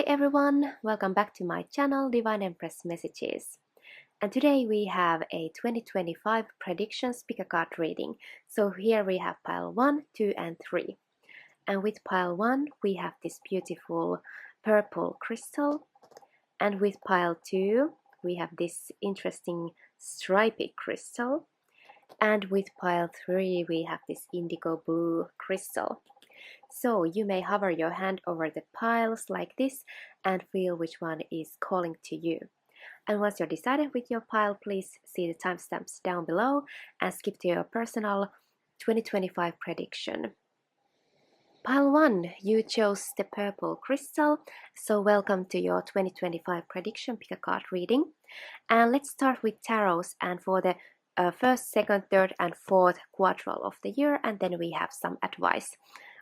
everyone, welcome back to my channel Divine Empress Messages. And today we have a 2025 predictions pick a card reading. So here we have pile 1, 2 and 3. And with pile 1 we have this beautiful purple crystal. And with pile 2 we have this interesting stripy crystal. And with pile 3 we have this indigo blue crystal. So you may hover your hand over the piles like this and feel which one is calling to you. And once you're decided with your pile, please see the timestamps down below and skip to your personal 2025 prediction. Pile 1, you chose the purple crystal, so welcome to your 2025 prediction pick a card reading. And let's start with tarots and for the first, second, third and fourth quartile of the year, and then we have some advice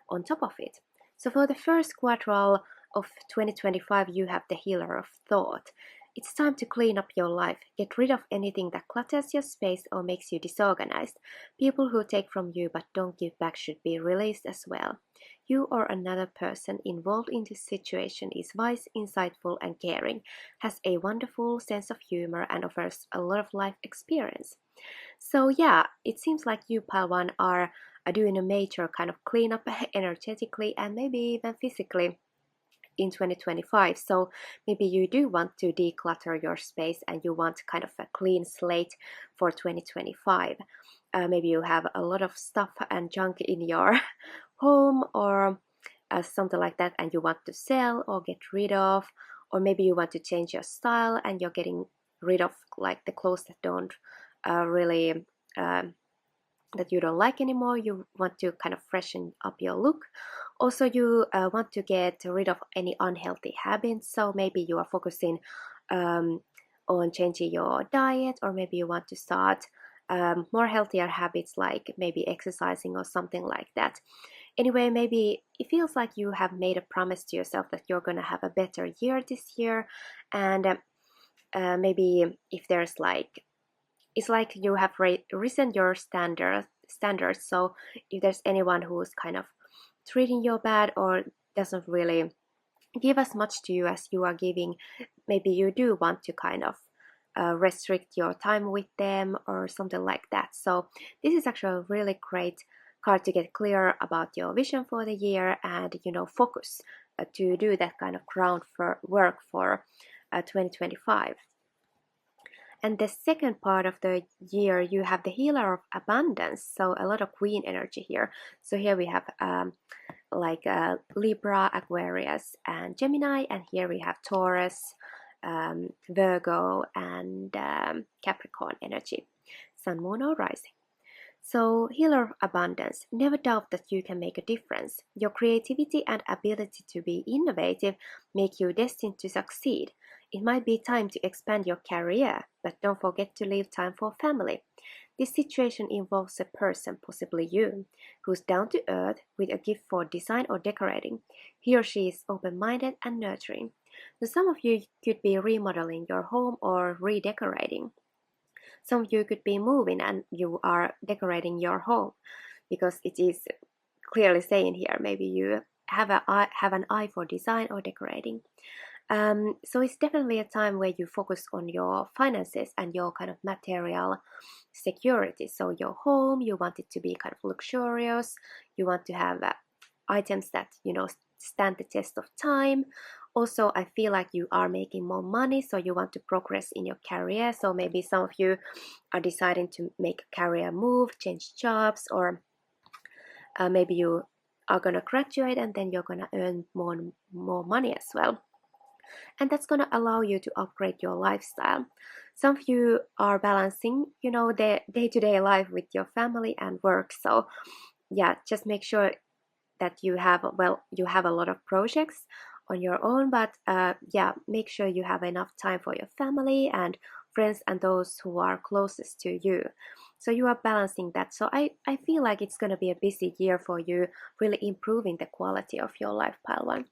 on top of it. So for the first quartile of 2025 you have the healer of thought. It's time to clean up your life. Get rid of anything that clutters your space or makes you disorganized. People who take from you but don't give back should be released as well. You or another person involved in this situation is wise, insightful and caring, has a wonderful sense of humor and offers a lot of life experience. So yeah, it seems like you pile 1 are doing a major kind of cleanup energetically and maybe even physically in 2025. So maybe you do want to declutter your space and you want kind of a clean slate for 2025. Maybe you have a lot of stuff and junk in your home or something like that and you want to sell or get rid of, or maybe you want to change your style and you're getting rid of like the clothes that don't really that you don't like anymore. You want to kind of freshen up your look. Also you want to get rid of any unhealthy habits, so maybe you are focusing on changing your diet, or maybe you want to start more healthier habits like maybe exercising or something like that. Anyway, maybe it feels like you have made a promise to yourself that you're going to have a better year this year, and maybe if there's like it's like you have risen your standards. So if there's anyone who's kind of treating you bad or doesn't really give as much to you as you are giving, maybe you do want to kind of restrict your time with them or something like that. So this is actually a really great card to get clear about your vision for the year and focus to do that kind of work for 2025. And the second part of the year, you have the healer of abundance. So a lot of queen energy here. So here we have Libra, Aquarius, and Gemini. And here we have Taurus, Virgo, and Capricorn energy. Sun, Moon, or Rising. So, healer of abundance, never doubt that you can make a difference. Your creativity and ability to be innovative make you destined to succeed. It might be time to expand your career, but don't forget to leave time for family. This situation involves a person, possibly you, who's down to earth with a gift for design or decorating. He or she is open-minded and nurturing. So some of you could be remodeling your home or redecorating. Some of you could be moving and you are decorating your home, because it is clearly saying here maybe you have an eye for design or decorating. So it's definitely a time where you focus on your finances and your kind of material security. So your home, you want it to be kind of luxurious. You want to have items that stand the test of time. Also, I feel like you are making more money, so you want to progress in your career. So maybe some of you are deciding to make a career move, change jobs, or maybe you are going to graduate and then you're going to earn more money as well. And that's going to allow you to upgrade your lifestyle. Some of you are balancing, the day-to-day life with your family and work. So yeah, just make sure that you have a lot of projects on your own, but yeah, make sure you have enough time for your family and friends and those who are closest to you. So you are balancing that. So I feel like it's going to be a busy year for you, really improving the quality of your life, pile 1.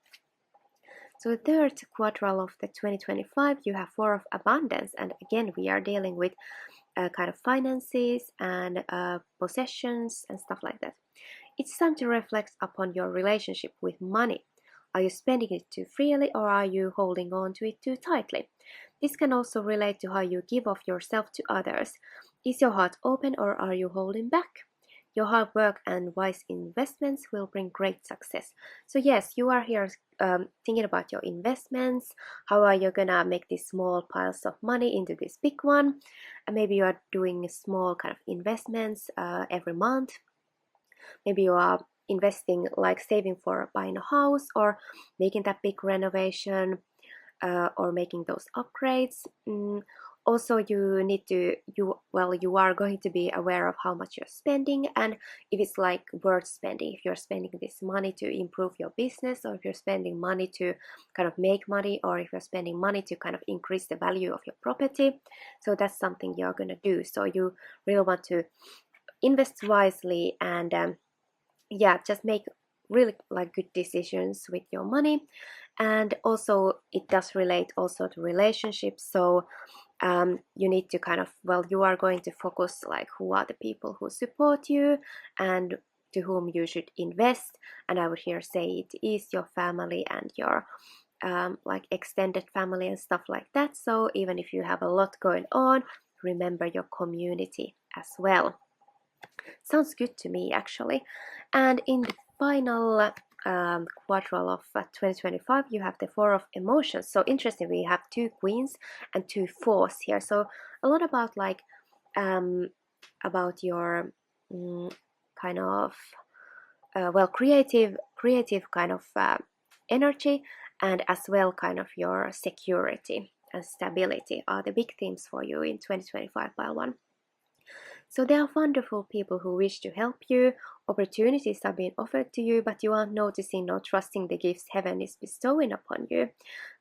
So the third quartile of the 2025, you have Four of Abundance, and again we are dealing with kind of finances and possessions and stuff like that. It's time to reflect upon your relationship with money. Are you spending it too freely, or are you holding on to it too tightly? This can also relate to how you give of yourself to others. Is your heart open, or are you holding back? Your hard work and wise investments will bring great success. So yes, you are here thinking about your investments. How are you gonna make these small piles of money into this big one? And maybe you are doing small kind of investments every month. Maybe you are investing, like saving for buying a house or making that big renovation, or making those upgrades. Also, you need to you are going to be aware of how much you're spending, and if it's like worth spending, if you're spending this money to improve your business, or if you're spending money to kind of make money, or if you're spending money to kind of increase the value of your property. So that's something you're going to do. So you really want to invest wisely, and yeah, just make really like good decisions with your money. And also it does relate also to relationships. So you need to kind of, you are going to focus like who are the people who support you and to whom you should invest. And I would here say it is your family and your like extended family and stuff like that. So even if you have a lot going on, remember your community as well. Sounds good to me, actually. And in the final quadrille of 2025, you have the Four of Emotions. So interesting, we have two queens and two fours here. So a lot about like about your kind of creative kind of energy, and as well kind of your security and stability are the big themes for you in 2025 pile one. So there are wonderful people who wish to help you. Opportunities are being offered to you, but you aren't noticing or trusting the gifts heaven is bestowing upon you.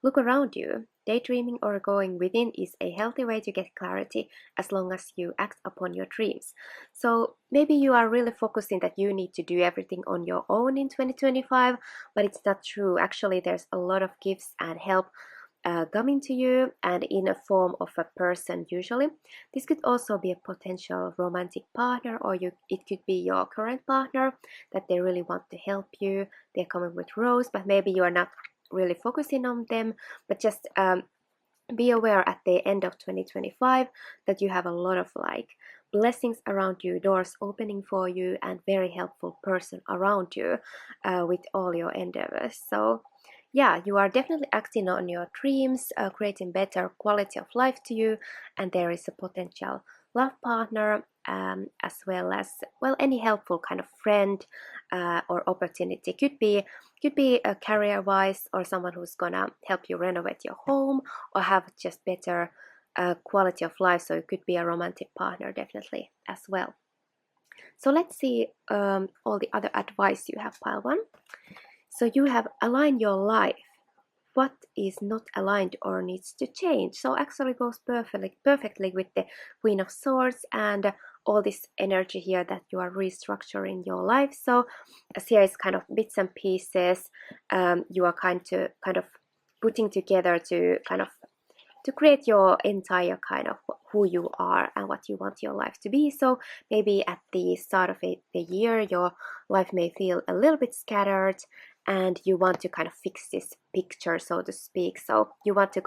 Look around you. Daydreaming or going within is a healthy way to get clarity as long as you act upon your dreams. So maybe you are really focusing that you need to do everything on your own in 2025, but it's not true. Actually, there's a lot of gifts and help coming to you, and in a form of a person usually. This could also be a potential romantic partner, or it could be your current partner that they really want to help you. They're coming with roles, but maybe you are not really focusing on them, but just be aware at the end of 2025 that you have a lot of like blessings around you, doors opening for you, and very helpful person around you with all your endeavors. So yeah, you are definitely acting on your dreams, creating better quality of life to you, and there is a potential love partner, as well as any helpful kind of friend or opportunity. Could be a career wise, or someone who's gonna help you renovate your home or have just better quality of life. So it could be a romantic partner definitely as well. So let's see all the other advice you have, pile one. So you have aligned your life. What is not aligned or needs to change? So actually goes perfectly with the Queen of Swords and all this energy here that you are restructuring your life. So as here is kind of bits and pieces you are kind of putting together to kind of to create your entire kind of who you are and what you want your life to be. So maybe at the start of the year, your life may feel a little bit scattered, and you want to kind of fix this picture, so to speak. So you want to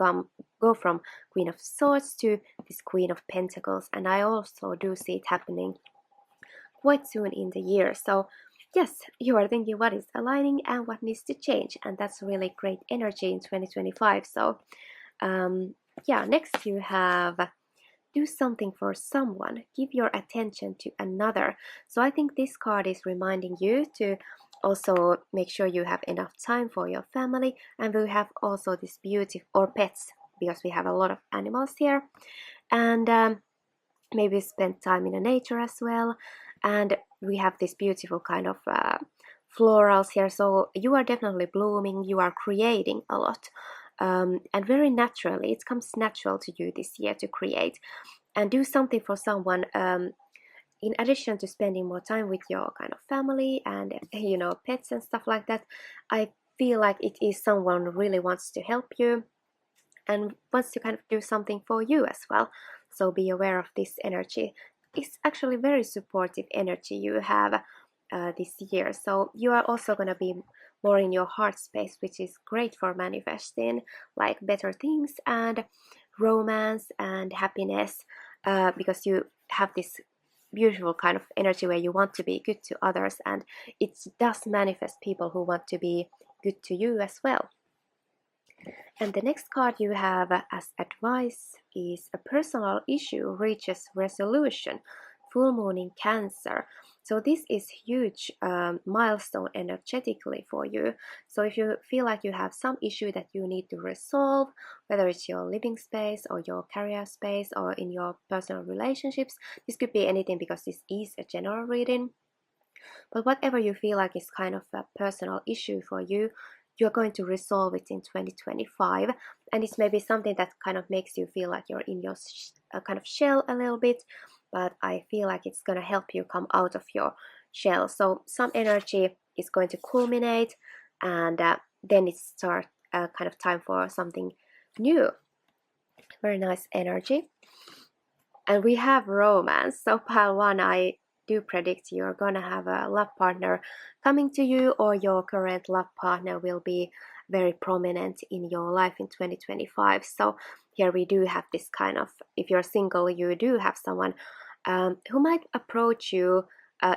go from Queen of Swords to this Queen of Pentacles, and I also do see it happening quite soon in the year. So yes, you are thinking what is aligning and what needs to change, and that's really great energy in 2025. So yeah, next you have do something for someone, give your attention to another. So I think this card is reminding you to also make sure you have enough time for your family, and we have also this beauty or pets, because we have a lot of animals here, and maybe spend time in the nature as well. And we have this beautiful kind of florals here, so you are definitely blooming, you are creating a lot. And very naturally, it comes natural to you this year to create and do something for someone, in addition to spending more time with your kind of family and pets and stuff like that. I feel like it is someone who really wants to help you and wants to kind of do something for you as well. So be aware of this energy. It's actually very supportive energy you have this year. So you are also going to be more in your heart space, which is great for manifesting like better things and romance and happiness, because you have this beautiful kind of energy where you want to be good to others, and it does manifest people who want to be good to you as well. And the next card you have as advice is a personal issue reaches resolution, full moon in Cancer. So this is huge milestone energetically for you. So if you feel like you have some issue that you need to resolve, whether it's your living space or your career space or in your personal relationships, this could be anything because this is a general reading. But whatever you feel like is kind of a personal issue for you, you're going to resolve it in 2025. And it's maybe something that kind of makes you feel like you're in your kind of shell a little bit, but I feel like it's going to help you come out of your shell. So some energy is going to culminate, and then it starts kind of time for something new. Very nice energy. And we have romance. So pile one, I do predict you're gonna have a love partner coming to you, or your current love partner will be very prominent in your life in 2025. So here we do have this kind of, if you're single, you do have someone who might approach you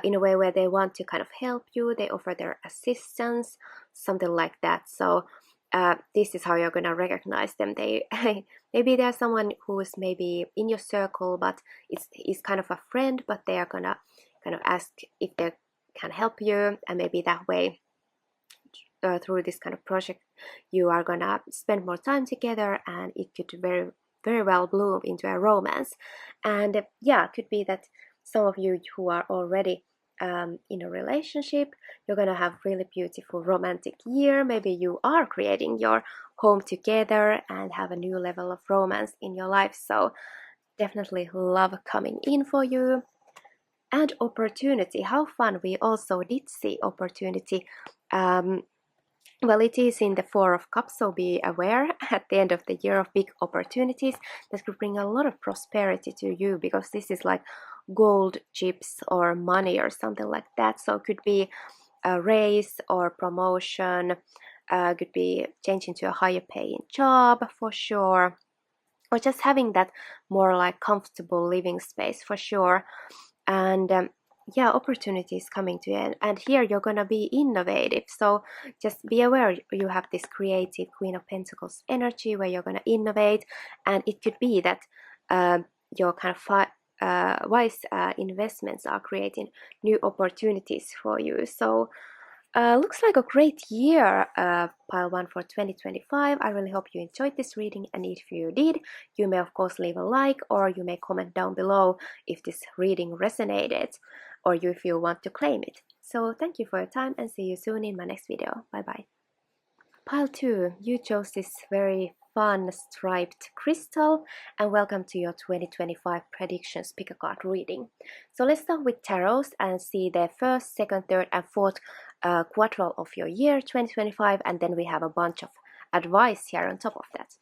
in a way where they want to kind of help you, they offer their assistance, something like that. So this is how you're gonna recognize them. They maybe there's someone who is maybe in your circle, but is kind of a friend, but they are gonna kind of ask if they can help you, and maybe that way through this kind of project you are gonna spend more time together, and it could very well bloom into a romance. And yeah, it could be that some of you who are already in a relationship, you're gonna have really beautiful romantic year. Maybe you are creating your home together and have a new level of romance in your life. So definitely love coming in for you. And opportunity, how fun. We also did see opportunity. Well, it is in the Four of Cups, so be aware at the end of the year of big opportunities that could bring a lot of prosperity to you, because this is like gold chips or money or something like that. So it could be a raise or promotion, could be changing to a higher paying job for sure, or just having that more like comfortable living space for sure. And yeah, opportunities coming to you, and here you're gonna be innovative. So just be aware you have this creative Queen of Pentacles energy where you're gonna innovate, and it could be that your kind of wise investments are creating new opportunities for you. So looks like a great year, pile one, for 2025. I really hope you enjoyed this reading, and if you did, you may of course leave a like, or you may comment down below if this reading resonated, or if you want to claim it. So thank you for your time, and see you soon in my next video. Bye bye. Pile 2, you chose this very fun striped crystal, and welcome to your 2025 predictions pick a card reading. So let's start with tarots and see the first, second, third and fourth quartile of your year 2025, and then we have a bunch of advice here on top of that.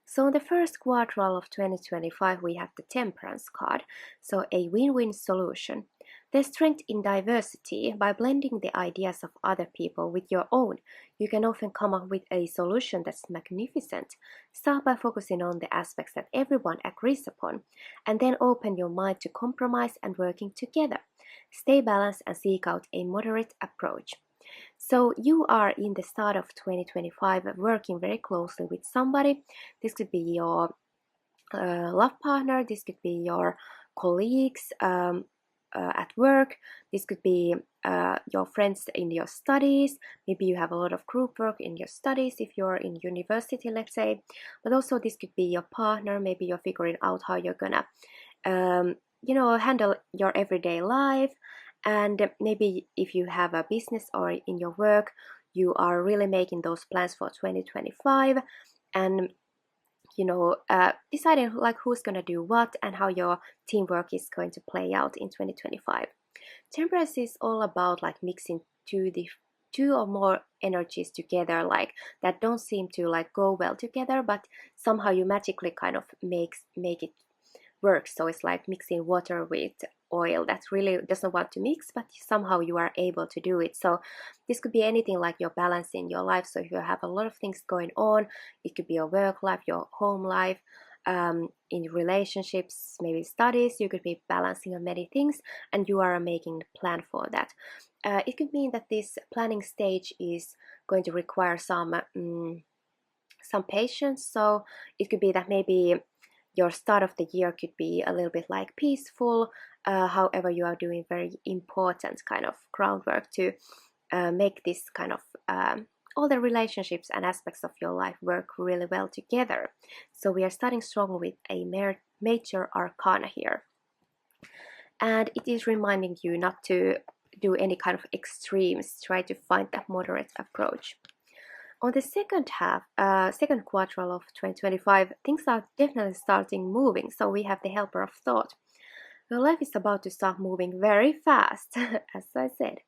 So in the first quartile of 2025 we have the Temperance card, so a win-win solution. There's strength in diversity. By blending the ideas of other people with your own, you can often come up with a solution that's magnificent. Start by focusing on the aspects that everyone agrees upon, and then open your mind to compromise and working together. Stay balanced and seek out a moderate approach. So you are in the start of 2025 working very closely with somebody. This could be your love partner, this could be your colleagues at work, this could be your friends in your studies. Maybe you have a lot of group work in your studies if you're in university, let's say. But also this could be your partner. Maybe you're figuring out how you're gonna handle your everyday life. And maybe if you have a business or in your work, you are really making those plans for 2025, and deciding like who's going to do what and how your teamwork is going to play out in 2025. Temperance is all about like mixing two or more energies together, like that don't seem to like go well together, but somehow you magically kind of make it works. So it's like mixing water with oil that really doesn't want to mix, but somehow you are able to do it. So this could be anything like your balance in your life. So if you have a lot of things going on, it could be your work life, your home life, in relationships, maybe studies, you could be balancing on many things, and you are making a plan for that. It could mean that this planning stage is going to require some patience. So it could be that maybe your start of the year could be a little bit like peaceful. However, you are doing very important kind of groundwork to make this kind of all the relationships and aspects of your life work really well together. So we are starting strong with a major arcana here. And it is reminding you not to do any kind of extremes, try to find that moderate approach. On the second quarter of 2025, things are definitely starting moving. So we have the helper of thought. Your life is about to start moving very fast, as I said.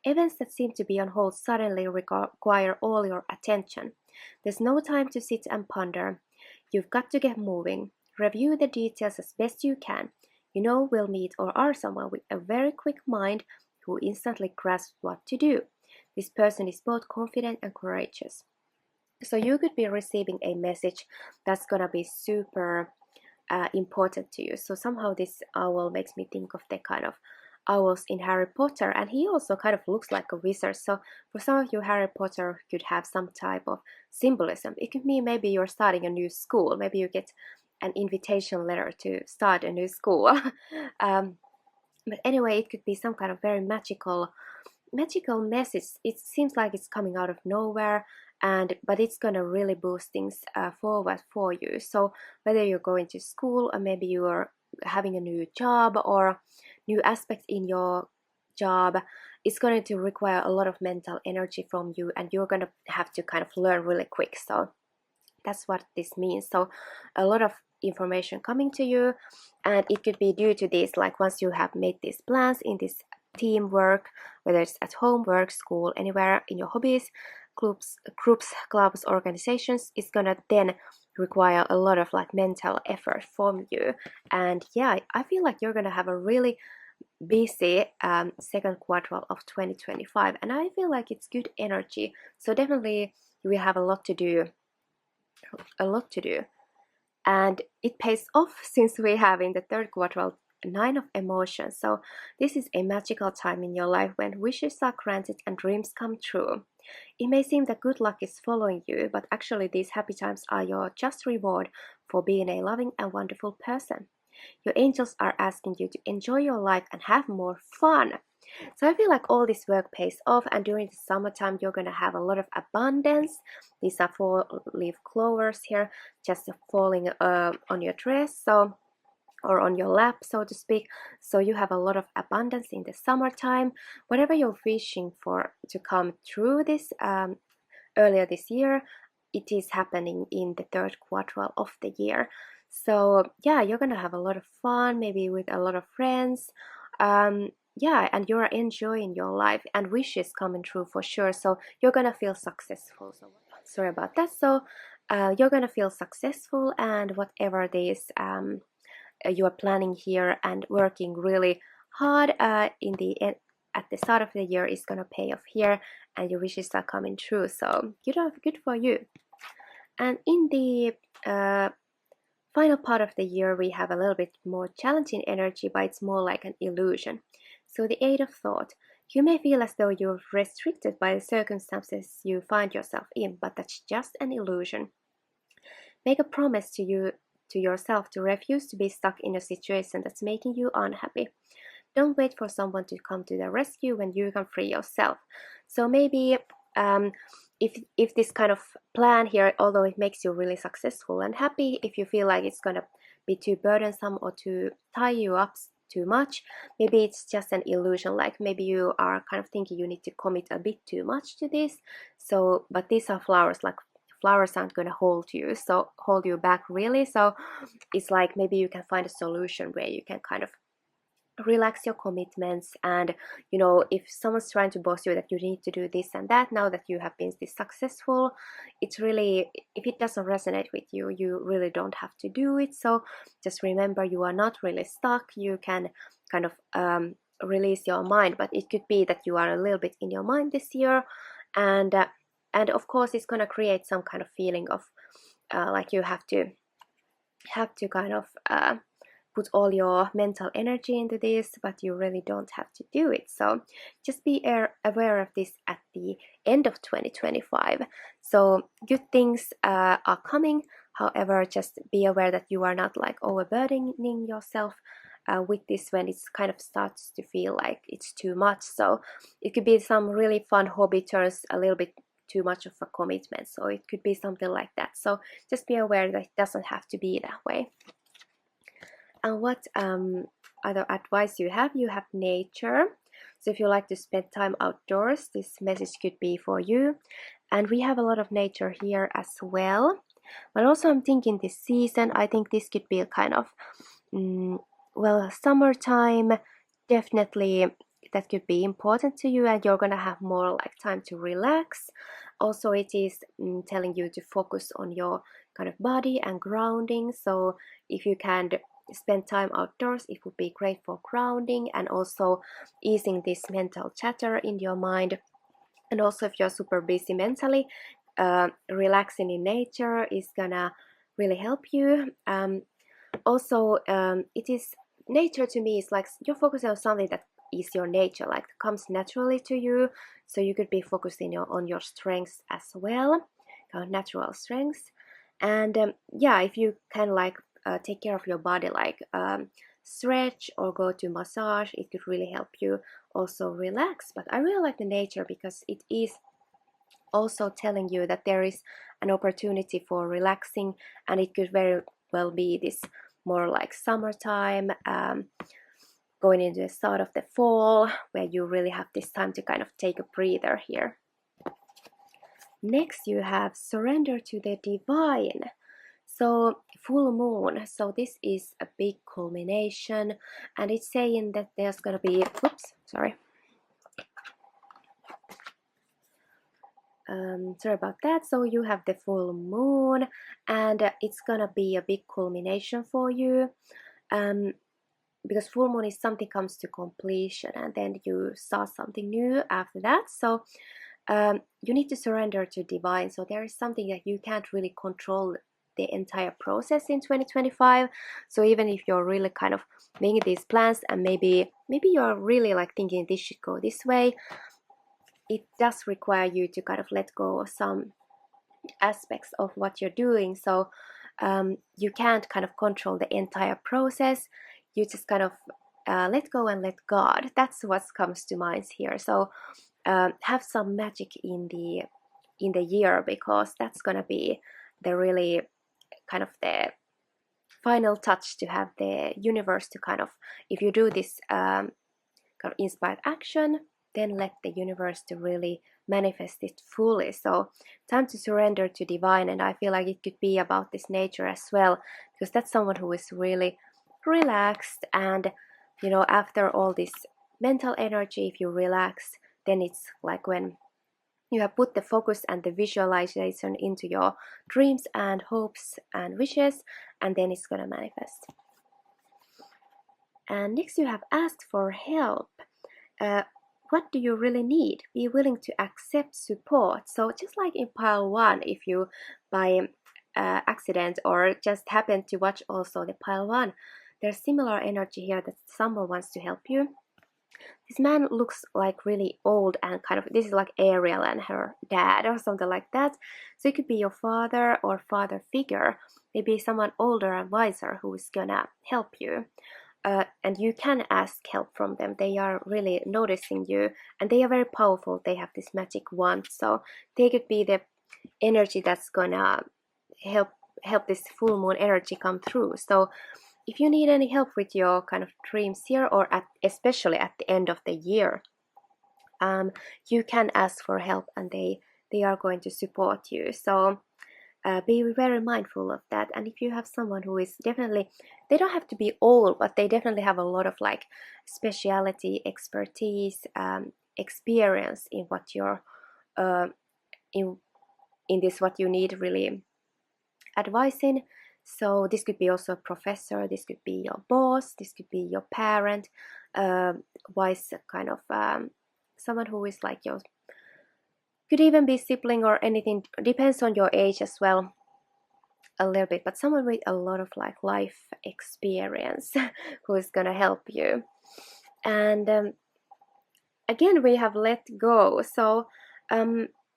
Events that seem to be on hold suddenly require all your attention. There's no time to sit and ponder. You've got to get moving. Review the details as best you can. You know we'll meet or are someone with a very quick mind who instantly grasps what to do. This person is both confident and courageous. So you could be receiving a message that's gonna be super important to you. So somehow this owl makes me think of the kind of owls in Harry Potter, and he also kind of looks like a wizard. So for some of you, Harry Potter could have some type of symbolism. It could mean maybe you're starting a new school, maybe you get an invitation letter to start a new school. But anyway, it could be some kind of very magical message. It seems like it's coming out of nowhere, but it's gonna really boost things forward for you. So whether you're going to school, or maybe you're having a new job or new aspect in your job, it's going to require a lot of mental energy from you, and you're going to have to kind of learn really quick. So that's what this means. So a lot of information coming to you, and it could be due to this, like once you have made these plans in this teamwork, whether it's at home, work, school, anywhere, in your hobbies, groups, clubs, organizations, it's gonna then require a lot of like mental effort from you. And yeah, I feel like you're gonna have a really busy second quarter of 2025, and I feel like it's good energy. So definitely you will have a lot to do, and it pays off since we have in the third quarter Nine of Emotions. So this is a magical time in your life when wishes are granted and dreams come true. It may seem that good luck is following you, but actually these happy times are your just reward for being a loving and wonderful person. Your angels are asking you to enjoy your life and have more fun. So I feel like all this work pays off, and during the summertime you're going to have a lot of abundance. These are 4-leaf clovers here, just falling on your dress, so, or on your lap, so to speak. So you have a lot of abundance in the summertime. Whatever you're wishing for to come true this earlier this year, it is happening in the third quarter of the year. So yeah, you're gonna have a lot of fun, maybe with a lot of friends. Yeah, and you're enjoying your life, and wishes coming true for sure. So you're gonna feel successful. So sorry about that. So you're gonna feel successful, and whatever this you are planning here and working really hard in the end, at the start of the year, is gonna pay off here, and your wishes are coming true. So good for you. And in the final part of the year, we have a little bit more challenging energy, but it's more like an illusion. So the Eight of Thought. You may feel as though you're restricted by the circumstances you find yourself in, but that's just an illusion. Make a promise to yourself to refuse to be stuck in a situation that's making you unhappy. Don't wait for someone to come to the rescue when you can free yourself. So maybe if this kind of plan here, although it makes you really successful and happy, if you feel like it's gonna be too burdensome or to tie you up too much, maybe it's just an illusion. Like maybe you are kind of thinking you need to commit a bit too much to this. So, but these are flowers, like flowers aren't gonna hold you back really. So it's like maybe you can find a solution where you can kind of relax your commitments. And you know, if someone's trying to boss you that you need to do this and that now that you have been this successful, it's really, if it doesn't resonate with you, you really don't have to do it. So just remember, you are not really stuck. You can kind of release your mind, but it could be that you are a little bit in your mind this year, and of course it's going to create some kind of feeling of like you have to kind of put all your mental energy into this, but you really don't have to do it. So just be aware of this at the end of 2025. So good things are coming. However, just be aware that you are not like overburdening yourself with this when it kind of starts to feel like it's too much. So it could be some really fun hobby turns a little bit too much of a commitment. So it could be something like that. So just be aware that it doesn't have to be that way. And what other advice you have nature. So if you like to spend time outdoors, this message could be for you. And we have a lot of nature here as well. But also I'm thinking this season, I think this could be a kind of, well, summertime, definitely that could be important to you, and you're gonna have more like time to relax. Also it is telling you to focus on your kind of body and grounding. So if you can spend time outdoors, it would be great for grounding and also easing this mental chatter in your mind. And also if you're super busy mentally, relaxing in nature is gonna really help you. Also it is, nature to me is like you're focusing on something that is your nature, like comes naturally to you. So you could be focusing on your strengths as well, natural strengths. And yeah, if you can like take care of your body, like stretch or go to massage, it could really help you also relax. But I really like the nature because it is also telling you that there is an opportunity for relaxing, and it could very well be this more like summertime, going into the start of the fall, where you really have this time to kind of take a breather here. Next you have surrender to the divine. So full moon, so this is a big culmination, and it's saying that there's gonna be, sorry about that. So you have the full moon, and it's gonna be a big culmination for you, because full moon is something comes to completion, and then you start something new after that. So you need to surrender to divine. So there is something that you can't really control the entire process in 2025. So even if you're really kind of making these plans, and maybe you're really like thinking this should go this way, it does require you to kind of let go of some aspects of what you're doing. So you can't kind of control the entire process. You just kind of let go and let God. That's what comes to mind here. So have some magic in the year, because that's gonna be the really kind of the final touch to have the universe to kind of, if you do this kind of inspired action, then let the universe to really manifest it fully. So time to surrender to divine, and I feel like it could be about this nature as well, because that's someone who is really relaxed, and you know, after all this mental energy, if you relax, then it's like when you have put the focus and the visualization into your dreams and hopes and wishes, and then it's gonna manifest. And next you have asked for help. What do you really need? Be willing to accept support. So just like in pile 1, if you by accident or just happen to watch also the pile 1, there's similar energy here that someone wants to help you. This man looks like really old, and kind of, this is like Ariel and her dad or something like that. So it could be your father or father figure, maybe someone older and wiser who is gonna help you. And you can ask help from them. They are really noticing you, and they are very powerful. They have this magic wand, so they could be the energy that's gonna help this full moon energy come through. So if you need any help with your kind of dreams here, or especially at the end of the year, you can ask for help, and they are going to support you. So be very mindful of that. And if you have someone who is definitely, they don't have to be old, but they definitely have a lot of like speciality, expertise, experience in what you're in this what you need really advice in. So this could be also a professor, this could be your boss, this could be your parent, wise kind of someone who is like your, could even be sibling or anything, depends on your age as well a little bit, but someone with a lot of like life experience who is gonna help you. And again, we have let go. So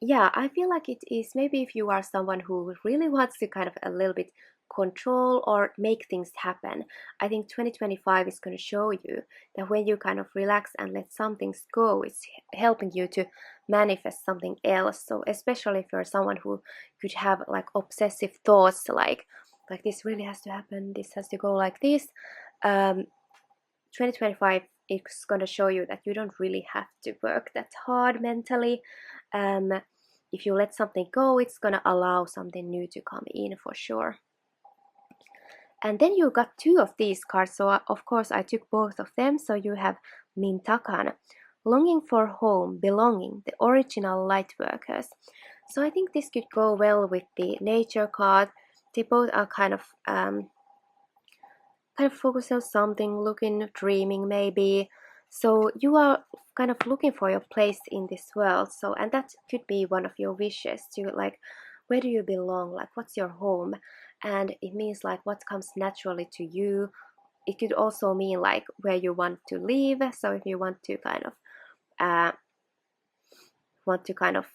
yeah, I feel like it is maybe if you are someone who really wants to kind of a little bit control or make things happen, I think 2025 is going to show you that when you kind of relax and let some things go, it's helping you to manifest something else. So especially if you're someone who could have like obsessive thoughts like this really has to happen, this has to go like this, 2025 is going to show you that you don't really have to work that hard mentally. If you let something go, it's going to allow something new to come in for sure. And then you got two of these cards, so of course I took both of them. So you have Mintakan, longing for home, belonging, the original light workers. So I think this could go well with the nature card. They both are kind of focus on something, looking, dreaming maybe. So you are kind of looking for your place in this world. So, and that could be one of your wishes to like, where do you belong? Like, what's your home? And it means like what comes naturally to you. It could also mean like where you want to live. So if you want to kind of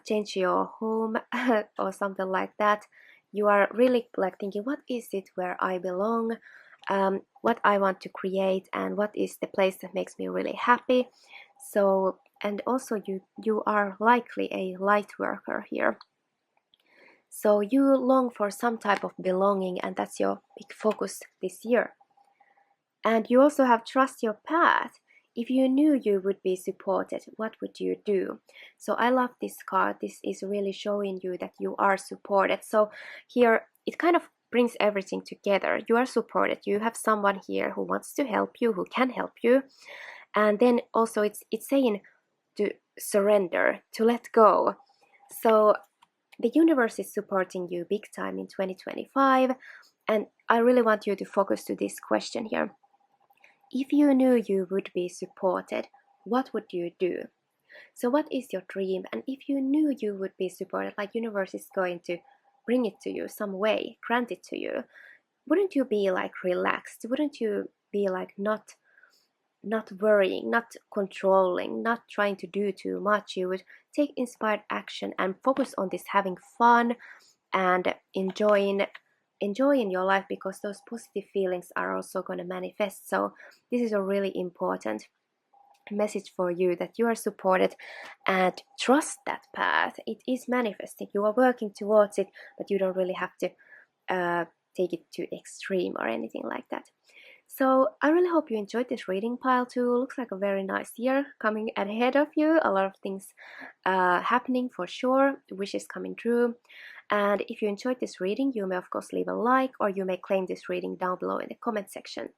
change your home or something like that, you are really like thinking, what is it where I belong? What I want to create, and what is the place that makes me really happy. So, and also you are likely a light worker here. So you long for some type of belonging, and that's your big focus this year. And you also have trust your path. If you knew you would be supported, what would you do? So I love this card. This is really showing you that you are supported. So here it kind of brings everything together. You are supported. You have someone here who wants to help you, who can help you. And then also it's saying to surrender, to let go. So the universe is supporting you big time in 2025. And I really want you to focus to this question here. If you knew you would be supported, what would you do? So what is your dream? And if you knew you would be supported, like universe is going to bring it to you some way, grant it to you, wouldn't you be like relaxed? Wouldn't you be like not worrying, not controlling, not trying to do too much? You would take inspired action and focus on this having fun and enjoying your life, because those positive feelings are also going to manifest. So this is a really important message for you, that you are supported, and trust that path. It is manifesting. You are working towards it, but you don't really have to take it to extreme or anything like that. So I really hope you enjoyed this reading pile too. Looks like a very nice year coming ahead of you. A lot of things happening for sure. Wishes coming true. And if you enjoyed this reading, you may of course leave a like, or you may claim this reading down below in the comment section.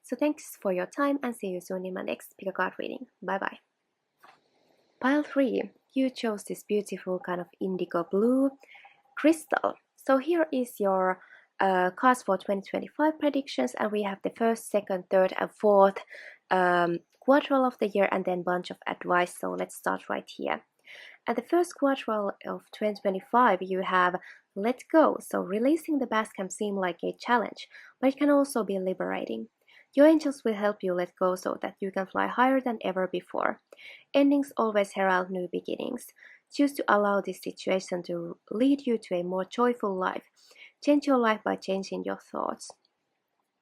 So thanks for your time, and see you soon in my next pick a card reading. Bye bye. Pile 3. You chose this beautiful kind of indigo blue crystal. So here is your cards for 2025 predictions, and we have the first, second, third, and fourth quartile of the year, and then bunch of advice. So let's start right here. At the first quartile of 2025, you have let go. So releasing the past can seem like a challenge, but it can also be liberating. Your angels will help you let go so that you can fly higher than ever before. Endings always herald new beginnings. Choose to allow this situation to lead you to a more joyful life. Change your life by changing your thoughts.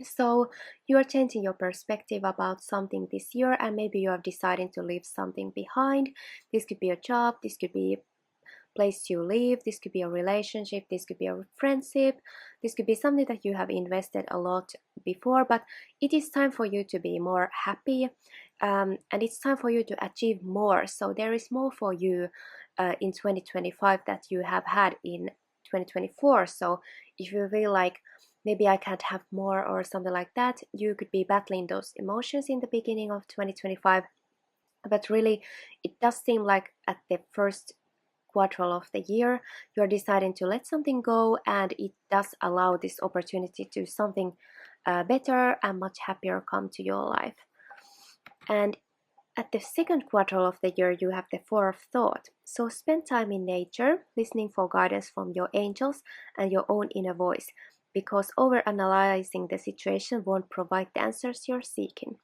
So you are changing your perspective about something this year, and maybe you are deciding to leave something behind. This could be a job, this could be a place you live, this could be a relationship, this could be a friendship, this could be something that you have invested a lot before, but it is time for you to be more happy, and it's time for you to achieve more. So there is more for you in 2025 that you have had in 2024. So if you feel like maybe I can't have more or something like that, you could be battling those emotions in the beginning of 2025. But really, it does seem like at the first quarter of the year, you're deciding to let something go, and it does allow this opportunity to something better and much happier come to your life. And at the second quarter of the year, you have the Four of Thought. So spend time in nature, listening for guidance from your angels and your own inner voice, because overanalyzing the situation won't provide the answers you're seeking.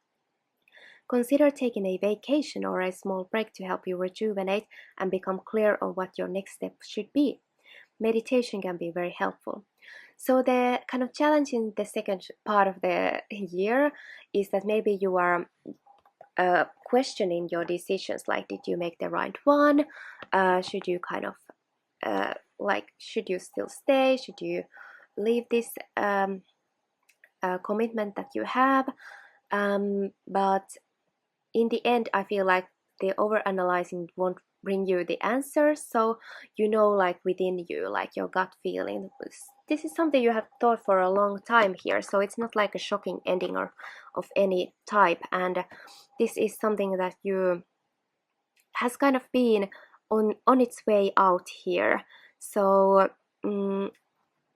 Consider taking a vacation or a small break to help you rejuvenate and become clear on what your next step should be. Meditation can be very helpful. So the kind of challenge in the second part of the year is that maybe you are questioning your decisions, like did you make the right one? Should you kind of should you still stay? Should you leave this commitment that you have? But in the end, I feel like the overanalyzing won't bring you the answers. So like within you, like your gut feeling, this is something you have thought for a long time here. So it's not like a shocking ending or of any type. And this is something that you has kind of been on its way out here. So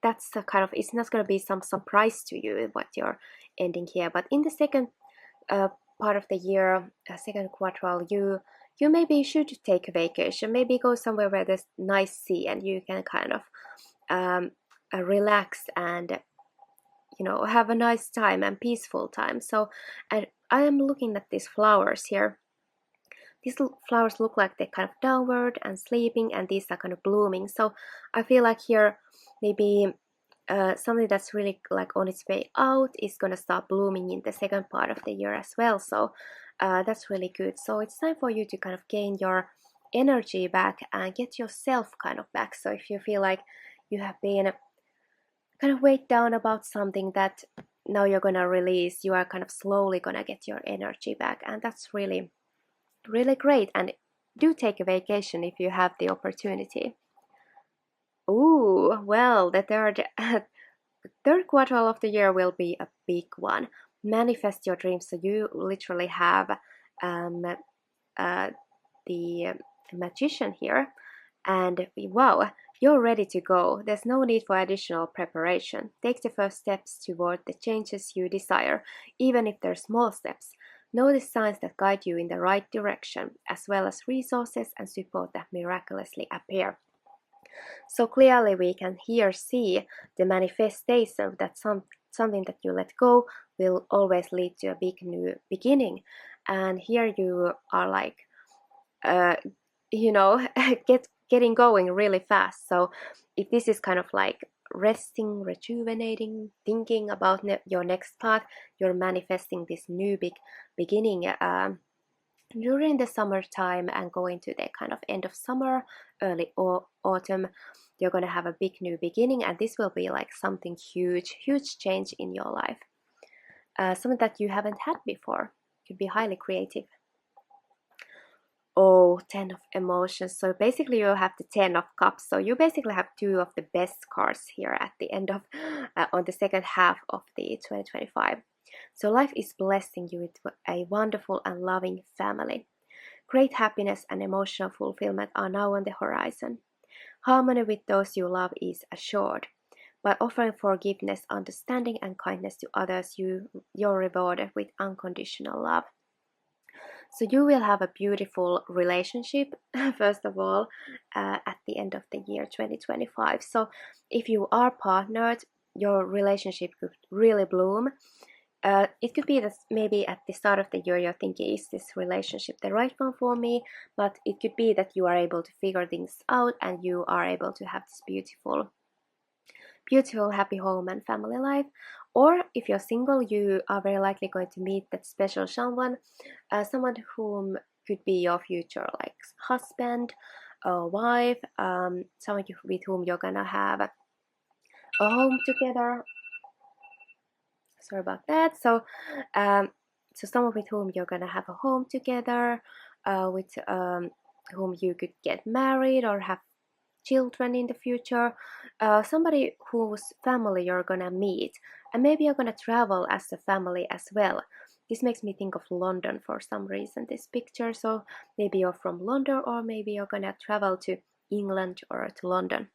that's the kind of, it's not going to be some surprise to you what you're ending here. But in the second part of the year, second quarter, you maybe should take a vacation, maybe go somewhere where there's nice sea and you can kind of relax and have a nice time and peaceful time. So, and I am looking at these flowers here. These flowers look like they're kind of downward and sleeping, and these are kind of blooming. So I feel like here maybe something that's really like on its way out is gonna start blooming in the second part of the year as well. So that's really good. So it's time for you to kind of gain your energy back and get yourself kind of back. So if you feel like you have been kind of weighed down about something that now you're gonna release, you are kind of slowly gonna get your energy back, and that's really really great. And do take a vacation if you have the opportunity. Ooh, well, the third quarter of the year will be a big one. Manifest your dreams. So you literally have um, the magician here, and wow, you're ready to go. There's no need for additional preparation. Take the first steps toward the changes you desire, even if they're small steps. Notice signs that guide you in the right direction, as well as resources and support that miraculously appear. So clearly we can here see the manifestation that something that you let go will always lead to a big new beginning. And here you are like, uh, getting going really fast. So if this is kind of like resting, rejuvenating, thinking about your next path, you're manifesting this new big beginning during the summertime and going to the kind of end of summer, early autumn. You're going to have a big new beginning, and this will be like something huge change in your life, something that you haven't had before. Could be highly creative. Oh, 10 of emotions. So basically you have the 10 of cups. So you basically have two of the best cards here at the end of on the second half of the 2025. So life is blessing you with a wonderful and loving family. Great happiness and emotional fulfillment are now on the horizon. Harmony with those you love is assured. By offering forgiveness, understanding, and kindness to others, you're rewarded with unconditional love. So you will have a beautiful relationship, first of all, at the end of the year 2025. So if you are partnered, your relationship could really bloom. It could be that maybe at the start of the year you're thinking, is this relationship the right one for me? But it could be that you are able to figure things out and you are able to have this beautiful happy home and family life. Or if you're single, you are very likely going to meet that special someone, someone whom could be your future like husband or wife, someone with whom you're gonna have a home together. Sorry about that. So someone with whom you're gonna have a home together, with whom you could get married or have children in the future, somebody whose family you're gonna meet, and maybe you're gonna travel as a family as well. This makes me think of London for some reason, this picture. So maybe you're from London, or maybe you're gonna travel to England or to London.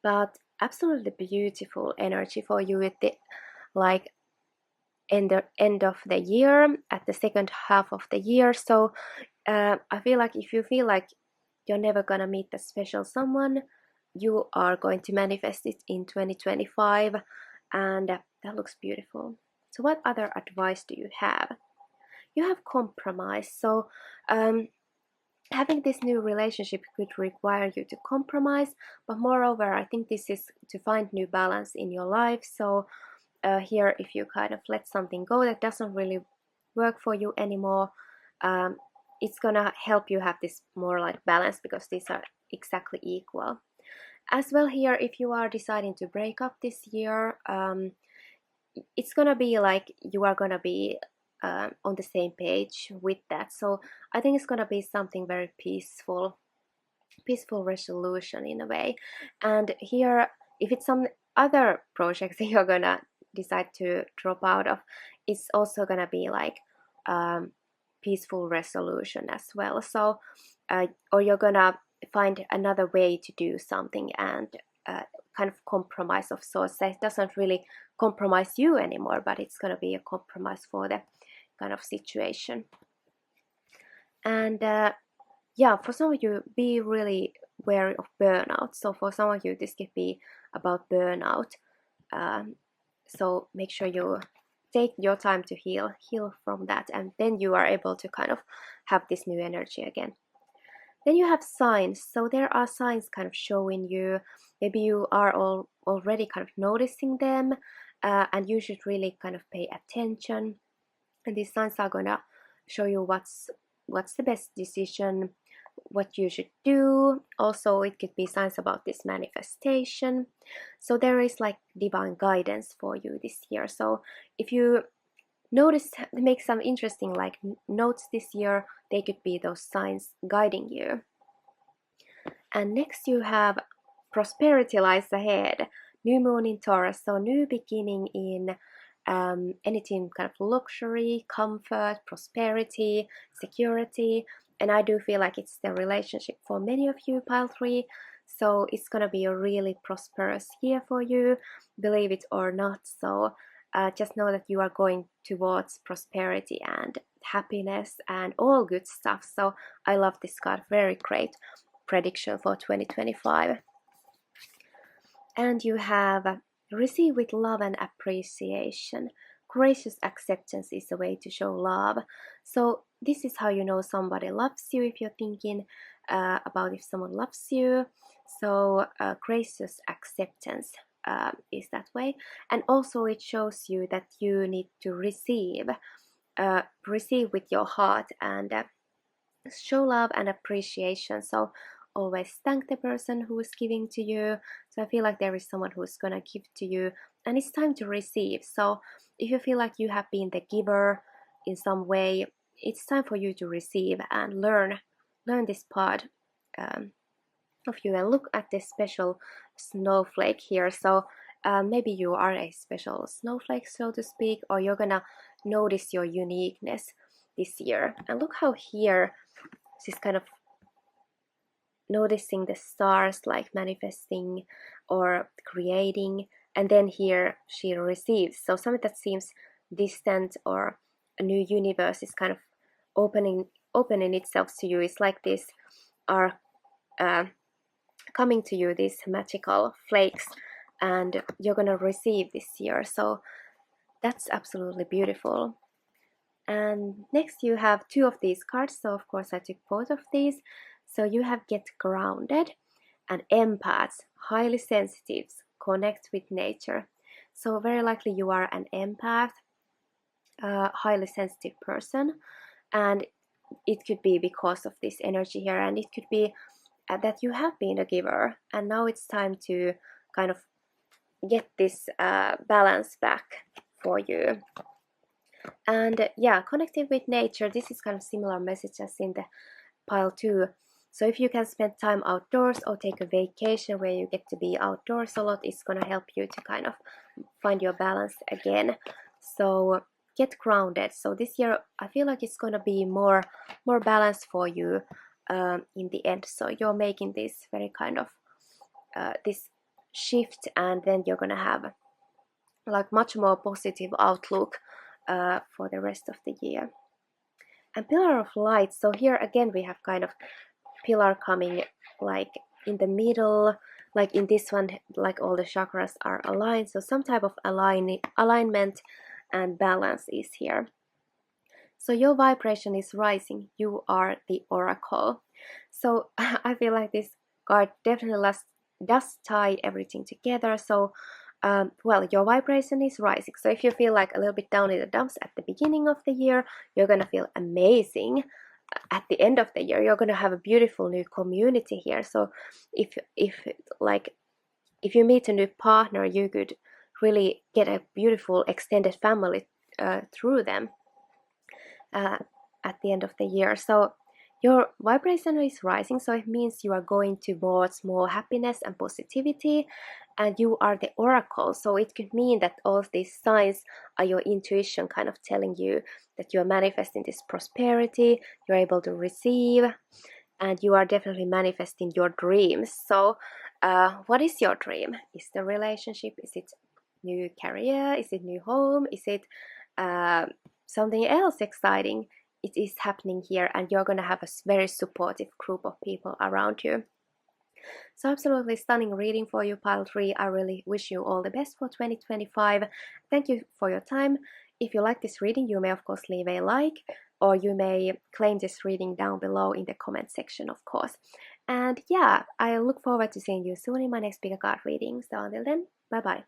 But absolutely beautiful energy for you at the like end of the year, at the second half of the year. So I feel like if you feel like you're never gonna meet that special someone, you are going to manifest it in 2025, and that looks beautiful. So what other advice do you have? You have compromise. So having this new relationship could require you to compromise, but moreover, I think this is to find new balance in your life. So here, if you kind of let something go that doesn't really work for you anymore, um, it's gonna help you have this more like balance, because these are exactly equal. As well, here, if you are deciding to break up this year, it's gonna be like you are gonna be on the same page with that. So I think it's gonna be something very peaceful resolution in a way. And here, if it's some other projects that you're gonna decide to drop out of, it's also gonna be like peaceful resolution as well. So or you're gonna find another way to do something, and kind of compromise of sorts that doesn't really compromise you anymore, but it's gonna be a compromise for the kind of situation. And yeah, for some of you, be really wary of burnout. So for some of you, this could be about burnout. So make sure you take your time to heal from that, and then you are able to kind of have this new energy again. Then you have signs. So there are signs kind of showing you. Maybe you are already kind of noticing them, and you should really kind of pay attention. And these signs are gonna show you what's the best decision, what you should do. Also, it could be signs about this manifestation. So there is like divine guidance for you this year. So if you make some interesting like notes this year, they could be those signs guiding you. And next you have prosperity lies ahead. New moon in Taurus, so new beginning in anything kind of luxury, comfort, prosperity, security. And I do feel like it's the relationship for many of you, pile 3. So it's gonna be a really prosperous year for you, believe it or not. So just know that you are going towards prosperity and happiness and all good stuff. So I love this card, very great prediction for 2025. And you have receive with love and appreciation. Gracious acceptance is a way to show love. So this is how you know somebody loves you, if you're thinking about if someone loves you. So gracious acceptance is that way. And also it shows you that you need to receive with your heart, and show love and appreciation. So always thank the person who is giving to you. So I feel like there is someone who is gonna give to you, and it's time to receive. So if you feel like you have been the giver in some way, it's time for you to receive and learn this part of you. And look at this special snowflake here. So maybe you are a special snowflake, so to speak, or you're gonna notice your uniqueness this year. And look how here she's kind of noticing the stars, like manifesting or creating, and then here she receives. So something that seems distant or a new universe is kind of opening itself to you. It's like this are coming to you, these magical flakes, and you're gonna receive this year. So that's absolutely beautiful. And next you have 2 of these cards, so of course I took both of these. So you have get grounded and empaths, highly sensitives, connect with nature. So very likely you are an empath, highly sensitive person, and it could be because of this energy here, and it could be that you have been a giver, and now it's time to kind of get this balance back for you. And yeah, connecting with nature, this is kind of similar message as in the pile 2. So if you can spend time outdoors or take a vacation where you get to be outdoors a lot, it's gonna help you to kind of find your balance again. So get grounded. So this year I feel like it's gonna be more balanced for you in the end. So you're making this very kind of this shift, and then you're gonna have like much more positive outlook for the rest of the year. And pillar of light, so here again we have kind of pillar coming like in the middle, like in this one, like all the chakras are aligned, so some type of alignment and balance is here. So your vibration is rising, you are the oracle. So I feel like this card definitely does tie everything together. So well, your vibration is rising. So if you feel like a little bit down in the dumps at the beginning of the year, you're gonna feel amazing at the end of the year. You're gonna have a beautiful new community here. So if you meet a new partner, you could really get a beautiful extended family through them at the end of the year. So your vibration is rising, so it means you are going towards more happiness and positivity, and you are the oracle. So it could mean that all these signs are your intuition kind of telling you that you are manifesting this prosperity, you're able to receive, and you are definitely manifesting your dreams. So what is your dream? Is the relationship? Is it new career? Is it new home? Is it something else exciting? It is happening here, and you're going to have a very supportive group of people around you. So absolutely stunning reading for you, pile 3. I really wish you all the best for 2025. Thank you for your time. If you like this reading, you may of course leave a like, or you may claim this reading down below in the comment section, of course. And yeah, I look forward to seeing you soon in my next Bigger Card reading. So until then, bye bye.